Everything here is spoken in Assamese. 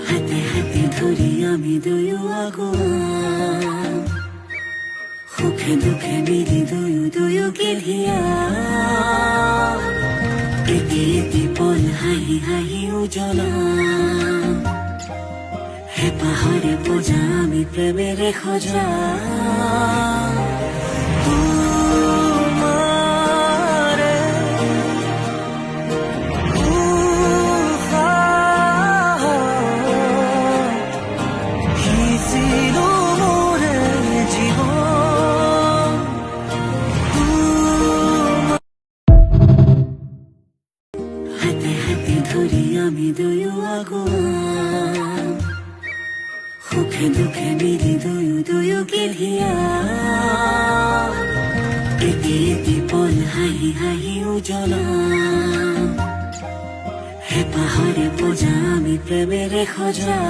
হাতে হাতে ধরি আমি দুয়ো আগুয়া, সুখে দুখে মিলি দুয়ো গেলিয়া। এটি এটি পল হাঁহি হাঁহি উজলা, হেঁপাহৰে পূজা আমি প্ৰেমেৰে সজা। হাতে হাতে ধরি আমি দুয়ো আগুয়া, সুখে দুখে মিলি দুয়ো গেলিয়া। এটি এটি পল হাঁহি হাঁহি উজলা, হেঁপাহৰে পূজা আমি প্ৰেমেৰে সজা।